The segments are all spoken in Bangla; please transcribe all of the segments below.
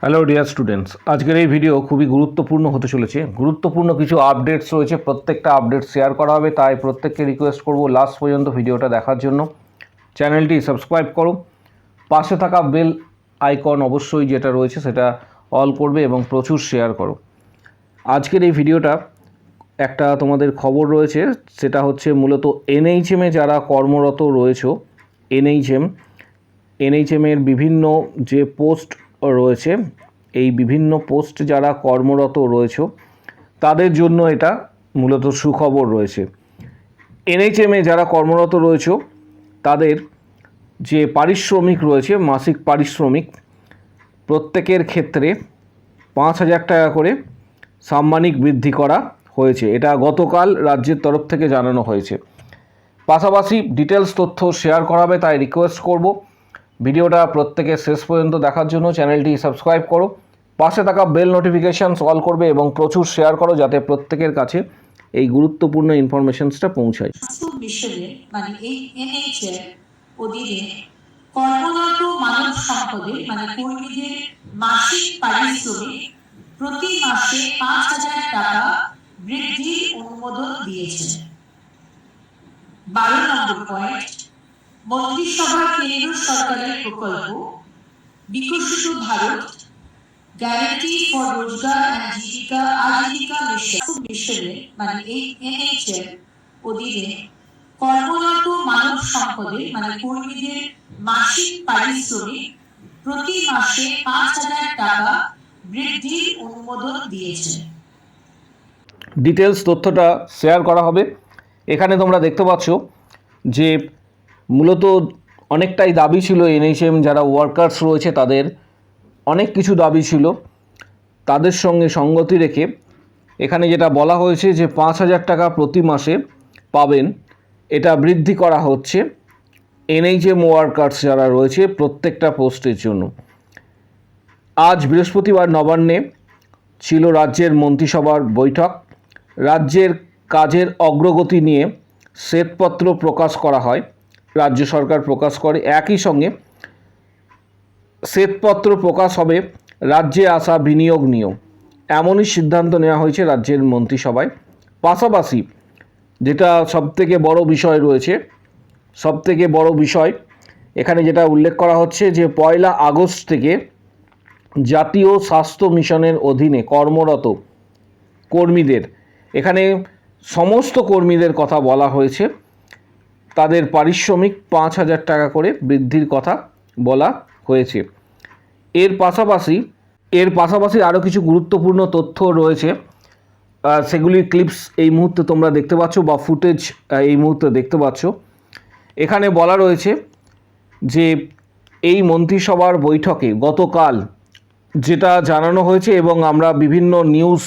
হ্যালো ডিয়ার স্টুডেন্টস, আজকের এই ভিডিও খুবই গুরুত্বপূর্ণ হতে চলেছে। গুরুত্বপূর্ণ কিছু আপডেটস রয়েছে, প্রত্যেকটা আপডেট শেয়ার করা হবে, তাই প্রত্যেককে রিকোয়েস্ট করব লাস্ট পর্যন্ত ভিডিওটা দেখার জন্য। চ্যানেলটি সাবস্ক্রাইব করো, পাশে থাকা বেল আইকন অবশ্যই যেটা রয়েছে সেটা অল করবে এবং প্রচুর শেয়ার করো। আজকের এই ভিডিওটা একটা তোমাদের খবর রয়েছে, সেটা হচ্ছে মূলত এনএইচএমে যারা কর্মরত রয়েছে, এনএইচএমের বিভিন্ন যে পোস্ট রয়েছে, এই বিভিন্ন পোস্ট যারা কর্মরত রয়েছে তাদের জন্য এটা মূলত সুখবর রয়েছে। এনএইচএমে যারা কর্মরত রয়েছে তাদের যে পারিশ্রমিক রয়েছে, মাসিক পারিশ্রমিক, প্রত্যেকের ক্ষেত্রে 5,000 টাকা করে সাম্মানিক বৃদ্ধি করা হয়েছে। এটা গতকাল রাজ্যের তরফ থেকে জানানো হয়েছে। পাশাপাশি ডিটেলস তথ্য শেয়ার করা হবে, তাই রিকোয়েস্ট করব ভিডিওটা প্রত্যেকে শেষ পর্যন্ত দেখার জন্য। চ্যানেলটি সাবস্ক্রাইব করো, পাশে থাকা বেল নোটিফিকেশানস অল করবে এবং প্রচুর শেয়ার করো যাতে প্রত্যেকের কাছে এই গুরুত্বপূর্ণ ইনফরমেশনসটা পৌঁছায়। মিশনে মানে এই এনএইচএম অধীনে কর্মরত মানব সম্পদে মানে কর্মীদের মাসিক পারিশ্রমিক প্রতি মাসে 5,000 টাকা বৃদ্ধির অনুমোদন দিয়েছে। 12 নম্বর পয়েন্ট, মন্ত্রিসভার কেন্দ্র সরকারের প্রকল্প বিকশিত ভারত গ্যারান্টি ফর রোজগার এন্ড আজীবিকা মিশনে মানে এই এনএইচএম অধীনে কর্মরত মানব সম্পদে মানে কর্মীদের মাসিক পারিশ্রমিক প্রতি মাসে 5,000 টাকা বৃদ্ধির অনুমোদন দিয়েছে। ডিটেলস তথ্যটা শেয়ার করা হবে। এখানে তোমরা দেখতে পাচ্ছ যে মূলত অনেকটাই দাবি ছিল, এনএইচএম যারা ওয়ার্কার্স রয়েছে তাদের অনেক কিছু দাবি ছিল, তাদের সঙ্গে সঙ্গতি রেখে এখানে যেটা বলা হয়েছে যে 5,000 টাকা প্রতি মাসে পাবেন, এটা বৃদ্ধি করা হচ্ছে এনএইচএম ওয়ার্কার্স যারা রয়েছে প্রত্যেকটা পোস্টের জন্য। আজ বৃহস্পতিবার নবান্নে ছিল রাজ্যের মন্ত্রিসভার বৈঠক। রাজ্যের কাজের অগ্রগতি নিয়ে শ্বেতপত্র প্রকাশ করা হয়, রাজ্য সরকার প্রকাশ করে। একই সঙ্গে শ্বেতপত্র প্রকাশ হবে রাজ্যে আসা বিনিয়োগ নিয়েও, এমনই সিদ্ধান্ত নেওয়া হয়েছে রাজ্যের মন্ত্রিসভায়। পাশাপাশি যেটা সবথেকে বড় বিষয় রয়েছে, সবথেকে বড় বিষয় এখানে যেটা উল্লেখ করা হচ্ছে যে 1 আগস্ট থেকে জাতীয় স্বাস্থ্য মিশনের অধীনে কর্মরত কর্মীদের, এখানে সমস্ত কর্মীদের কথা বলা হয়েছে, তাদের পারিশ্রমিক 5,000 টাকা করে বৃদ্ধির কথা বলা হয়েছে। এর পাশাপাশি আরও কিছু গুরুত্বপূর্ণ তথ্য রয়েছে, সেগুলির ক্লিপস এই মুহূর্তে তোমরা দেখতে পাচ্ছ বা ফুটেজ এই মুহূর্তে দেখতে পাচ্ছ। এখানে বলা রয়েছে যে এই মন্ত্রিসভার বৈঠকে গতকাল যেটা জানানো হয়েছে এবং আমরা বিভিন্ন নিউজ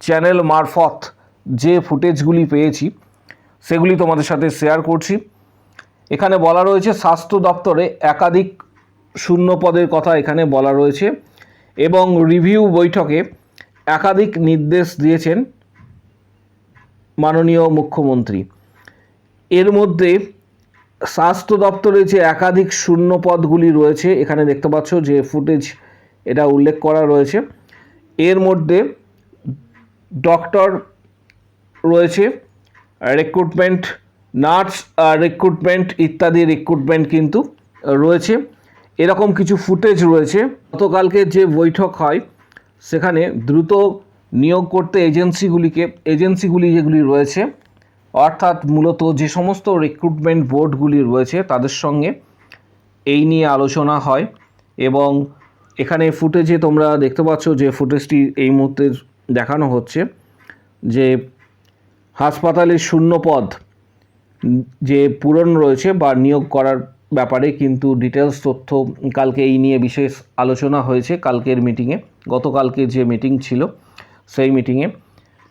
চ্যানেল মারফত যে ফুটেজগুলি পেয়েছি সেগুলি তোমাদের সাথে শেয়ার করছি। এখানে বলা রয়েছে স্বাস্থ্য দপ্তরে একাধিক শূন্য পদের কথা এখানে বলা রয়েছে এবং রিভিউ বৈঠকে একাধিক নির্দেশ দিয়েছেন মাননীয় মুখ্যমন্ত্রী। এর মধ্যে স্বাস্থ্য দপ্তরে যে একাধিক শূন্য পদগুলি রয়েছে এখানে দেখতে পাচ্ছ যে ফুটেজ এটা উল্লেখ করা রয়েছে। এর মধ্যে ডক্টর রয়েছে, রিক্রুটমেন্ট, নার্স রিক্রুটমেন্ট ইত্যাদি রিক্রুটমেন্ট কিন্তু রয়েছে, এরকম কিছু ফুটেজ রয়েছে। গতকালকে যে বৈঠক হয় সেখানে দ্রুত নিয়োগ করতে এজেন্সিগুলি যেগুলি রয়েছে, অর্থাৎ মূলত যে সমস্ত রিক্রুটমেন্ট বোর্ডগুলি রয়েছে তাদের সঙ্গে এই নিয়ে আলোচনা হয়। এবং এখানে ফুটেজে তোমরা দেখতে পাচ্ছ যে ফুটেজটি এই মুহূর্তে দেখানো হচ্ছে যে হাসপাতালের শূন্য পদ যে পূরণ রয়েছে বা নিয়োগ করার ব্যাপারে কিন্তু ডিটেলস তথ্য কালকে এই নিয়ে বিশেষ আলোচনা হয়েছে কালকের মিটিংয়ে, গতকালকে যে মিটিং ছিল সেই মিটিংয়ে।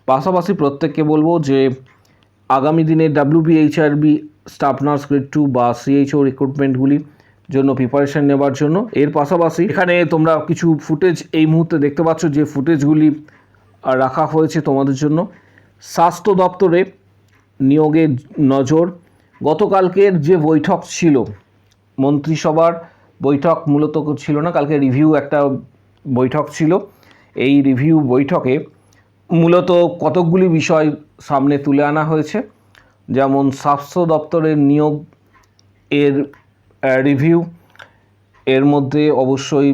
পাশাপাশি প্রত্যেককে বলবো যে আগামী দিনে WBHRB স্টাফ নার্স গ্রেড 2 বা CHO রিক্রুটমেন্টগুলি জন্য প্রিপারেশান নেওয়ার জন্য। এর পাশাপাশি এখানে তোমরা কিছু ফুটেজ এই মুহূর্তে দেখতে পাচ্ছ যে ফুটেজগুলি রাখা হয়েছে তোমাদের জন্য। স্বাস্থ্য দপ্তরে নিয়োগের নজর, গতকালকের যে বৈঠক ছিল মন্ত্রিসভার বৈঠক মূলত ছিল না, কালকে রিভিউ একটা বৈঠক ছিল। এই রিভিউ বৈঠকে মূলত কতকগুলি বিষয় সামনে তুলে আনা হয়েছে, যেমন স্বাস্থ্য দপ্তরের নিয়োগ এর রিভিউ, এর মধ্যে অবশ্যই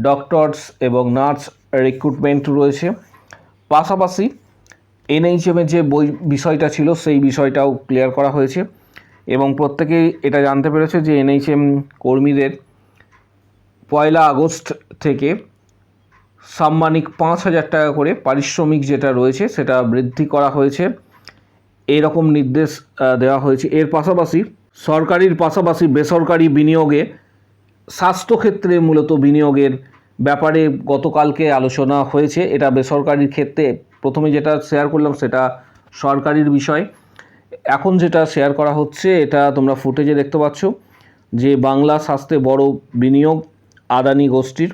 ডক্টরস এবং নার্স রিক্রুটমেন্ট রয়েছে। পাশাপাশি এনএইচএমের যে বিষয়টা ছিল সেই বিষয়টাও ক্লিয়ার করা হয়েছে এবং প্রত্যেকেই এটা জানতে পেরেছে যে এনএইচএম কর্মীদের 1 আগস্ট থেকে সাম্মানিক 5,000 টাকা করে পারিশ্রমিক যেটা রয়েছে সেটা বৃদ্ধি করা হয়েছে, এরকম নির্দেশ দেওয়া হয়েছে। এর পাশাপাশি সরকারির পাশাপাশি বেসরকারি বিনিয়োগে স্বাস্থ্যক্ষেত্রে মূলত বিনিয়োগের ব্যাপারে গতকালকে আলোচনা হয়েছে। এটা বেসরকারির ক্ষেত্রে প্রথমে যেটা শেয়ার করলাম সেটা সরকারির বিষয়। এখন যেটা শেয়ার করা হচ্ছে এটা তোমরা ফুটেজে দেখতে পাচ্ছ যে বাংলা স্বাস্থ্যে বড় বিনিয়োগ আদানি গোষ্ঠীর,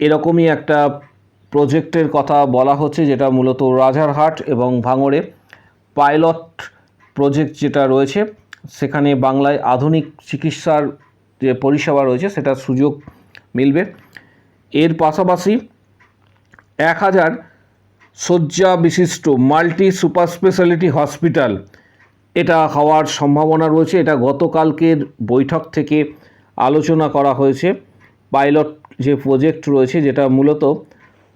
এরকমই একটা প্রজেক্টের কথা বলা হচ্ছে যেটা মূলত রাজারহাট এবং ভাঙড়ে পাইলট প্রজেক্ট যেটা রয়েছে সেখানে বাংলায় আধুনিক চিকিৎসার যে পরিষেবা রয়েছে সেটার সুযোগ মিলবে। এর পাশাপাশি 1,000 শয্যা বিশিষ্ট মাল্টি সুপার স্পেশালিটি হসপিটাল এটা হওয়ার সম্ভাবনা রয়েছে। এটা গতকালকের বৈঠক থেকে আলোচনা করা হয়েছে। পাইলট যে প্রজেক্ট রয়েছে যেটা মূলত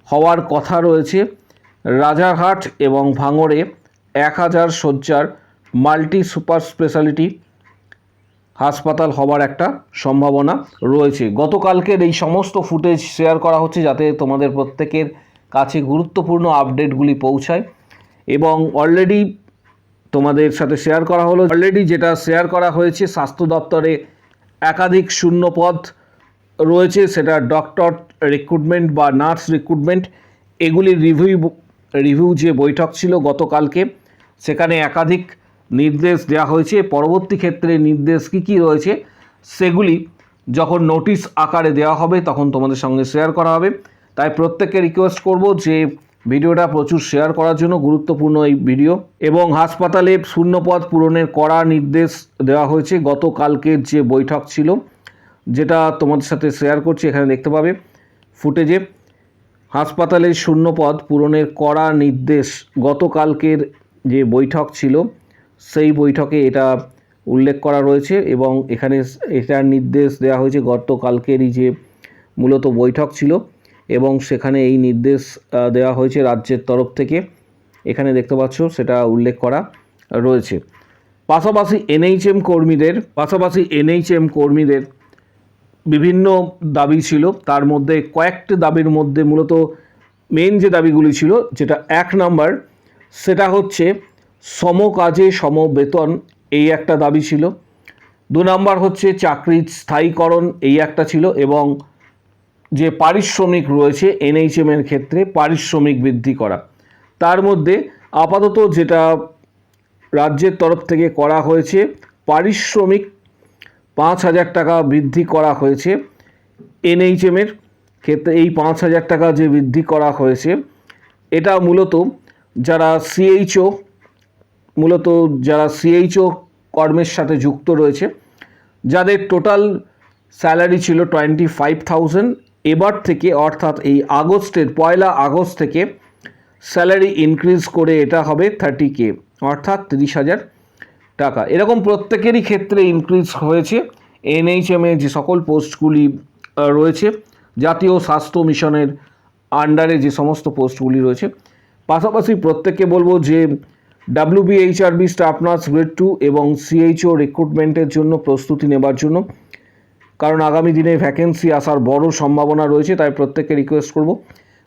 হওয়ার কথা রয়েছে রাজারহাট এবং ভাঙড়ে 1,000 শয্যার মাল্টি সুপার স্পেশালিটি হাসপাতাল হওয়ার একটা সম্ভাবনা রয়েছে। গতকালকের এই সমস্ত ফুটেজ শেয়ার করা হচ্ছে যাতে তোমাদের প্রত্যেকের কাছে গুরুত্বপূর্ণ আপডেটগুলি পৌঁছায় এবং অলরেডি তোমাদের সাথে শেয়ার করা হলো। অলরেডি যেটা শেয়ার করা হয়েছে স্বাস্থ্য দপ্তরে একাধিক শূন্য পদ রয়েছে, সেটা ডক্টর রিক্রুটমেন্ট বা নার্স রিক্রুটমেন্ট, এগুলির রিভিউ যে বৈঠক ছিল গতকালকে সেখানে একাধিক নির্দেশ দেওয়া হয়েছে। পরবর্তী ক্ষেত্রে নির্দেশ কী রয়েছে সেগুলি যখন নোটিশ আকারে দেওয়া হবে তখন তোমাদের সঙ্গে শেয়ার করা হবে। তাই প্রত্যেককে রিকোয়েস্ট করব যে ভিডিওটা প্রচুর শেয়ার করার জন্য, গুরুত্বপূর্ণ এই ভিডিও। এবং হাসপাতালে শূন্যপদ পূরণের কড়া নির্দেশ দেওয়া হয়েছে গতকালকের যে বৈঠক ছিল যেটা তোমাদের সাথে শেয়ার করছি। এখানে দেখতে পাবে ফুটেজে হাসপাতালে শূন্যপদ পূরণের কড়া নির্দেশ গতকালকের যে বৈঠক ছিল সেই বৈঠকে এটা উল্লেখ করা রয়েছে এবং এখানে এটার নির্দেশ দেওয়া হয়েছে গতকালকেরই যে মূলত বৈঠক ছিল এবং সেখানে এই নির্দেশ দেওয়া হয়েছে রাজ্যের তরফ থেকে। এখানে দেখতে পাচ্ছ সেটা উল্লেখ করা রয়েছে। পাশাপাশি এনএইচএম কর্মীদের বিভিন্ন দাবি ছিল, তার মধ্যে কয়েকটি দাবির মধ্যে মূলত মেন যে দাবিগুলি ছিল যেটা 1 নম্বর সেটা হচ্ছে সম কাজে সম বেতন, এই একটা দাবি ছিল। 2 নম্বর হচ্ছে চাকরির স্থায়ীকরণ, এই একটা ছিল, এবং যে পারিশ্রমিক রয়েছে এনএইচএমের ক্ষেত্রে পারিশ্রমিক বৃদ্ধি করা। তার মধ্যে আপাতত যেটা রাজ্যের তরফ থেকে করা হয়েছে পারিশ্রমিক 5,000 টাকা বৃদ্ধি করা হয়েছে এনএইচএমের ক্ষেত্রে। এই 5,000 টাকা যে বৃদ্ধি করা হয়েছে এটা মূলত যারা সিএইচও কর্মের সাথে যুক্ত রয়েছে, যাদের টোটাল স্যালারি ছিল 25,000, এবার থেকে অর্থাৎ এই আগস্টের 1 আগস্ট থেকে স্যালারি ইনক্রিজ করে এটা হবে 30K অর্থাৎ 30,000 টাকা। এরকম প্রত্যেকেরই ক্ষেত্রে ইনক্রিজ হয়েছে। এনএইচএমে যে সকল পোস্টগুলি রয়েছে জাতীয় স্বাস্থ্য মিশনের আন্ডারে যে সমস্ত পোস্টগুলি রয়েছে, পাশাপাশি প্রত্যেককে বলবো যে WBHRB স্টাফ নার্স গ্রেড 2 এবং সিএইচও রিক্রুটমেন্টের জন্য প্রস্তুতি নেবার জন্য, কারণ আগামী দিনে ভ্যাকেন্সি আসার বড় সম্ভাবনা রয়েছে। তাই প্রত্যেককে রিকোয়েস্ট করব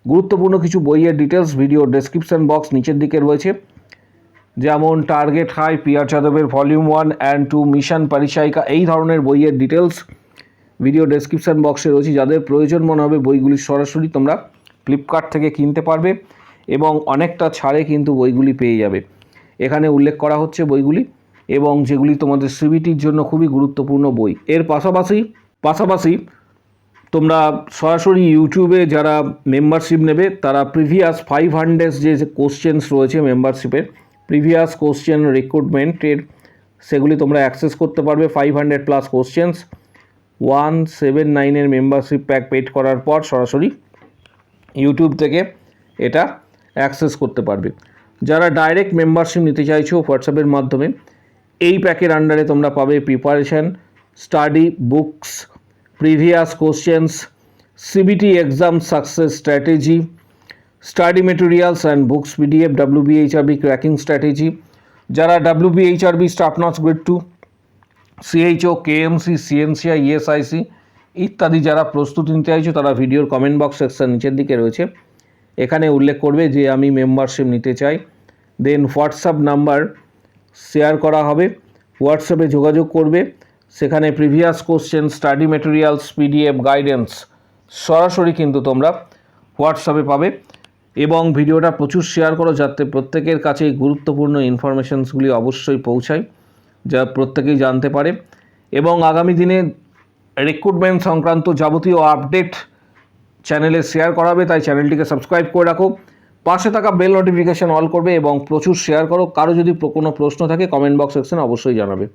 গুরুত্বপূর্ণ কিছু বইয়ের ডিটেলস ভিডিও ডেসক্রিপশন বক্স নিচের দিকে রয়েছে, যেমন টার্গেট হাই, PR যাদবের ভলিউম 1 অ্যান্ড 2, মিশন পরিচায়িকা, এই ধরনের বইয়ের ডিটেলস ভিডিও ডেসক্রিপশন বক্সে রয়েছে। যাদের প্রয়োজন মনে হবে বইগুলি সরাসরি তোমরা ফ্লিপকার্ট থেকে কিনতে পারবে এবং অনেকটা ছাড়ে কিন্তু বইগুলি পেয়ে যাবে। এখানে উল্লেখ করা হচ্ছে বইগুলি এবং যেগুলি তোমাদের সিবিটির জন্য খুবই গুরুত্বপূর্ণ বই। এর পাশাপাশি তোমরা সরাসরি ইউটিউবে যারা মেম্বারশিপ নেবে তারা প্রিভিয়াস 500 যে কোশ্চেন্স রয়েছে মেম্বারশিপের, প্রিভিয়াস কোশ্চেন রিক্রুটমেন্টের, সেগুলি তোমরা অ্যাক্সেস করতে পারবে। 500+ কোশ্চেন্স 179 মেম্বারশিপ প্যাক পেড করার পর সরাসরি ইউটিউব থেকে এটা অ্যাক্সেস করতে পারবে। যারা ডাইরেক্ট মেম্বারশিপ নিতে চাইছো হোয়াটসঅ্যাপের মাধ্যমে, এই প্যাকের আন্ডারে তোমরা পাবে preparation, study books, previous questions, CBT exam success strategy, study materials and books PDF, WBHRB cracking strategy. যারা WBHRB staff nurse grade 2, CHO, KMC, CNCI, ESIC ইত্যাদি যারা প্রস্তুতি নিতে চাইছো তারা ভিডিওর কমেন্ট বক্স সেকশন নিচের দিকে রয়েছে, এখানে উল্লেখ করবে যে আমি মেম্বারশিপ নিতে চাই। দেন হোয়াটসঅ্যাপ নাম্বার শেয়ার করা হবে, হোয়াটসঅ্যাপে যোগাযোগ করবে, সেখানে previous question, study materials, PDF guidance সরাসরি কিন্তু তোমরা হোয়াটসঅ্যাপে পাবে। এবং ভিডিওটা প্রচুর শেয়ার করো যাতে প্রত্যেকের কাছে এই গুরুত্বপূর্ণ ইনফরমেশনসগুলি অবশ্যই পৌঁছায়, যা প্রত্যেকেই জানতে পারে। এবং আগামী দিনে রিক্রুটমেন্ট সংক্রান্ত যাবতীয় আপডেট চ্যানেলে শেয়ার করা হবে, তাই চ্যানেলটিকে সাবস্ক্রাইব করে রাখো, পাশে থাকা বেল নোটিফিকেশন অল করবে এবং প্রচুর শেয়ার করো। কারো যদি কোনো প্রশ্ন থাকে কমেন্ট বক্স সেকশনে অবশ্যই জানাবে।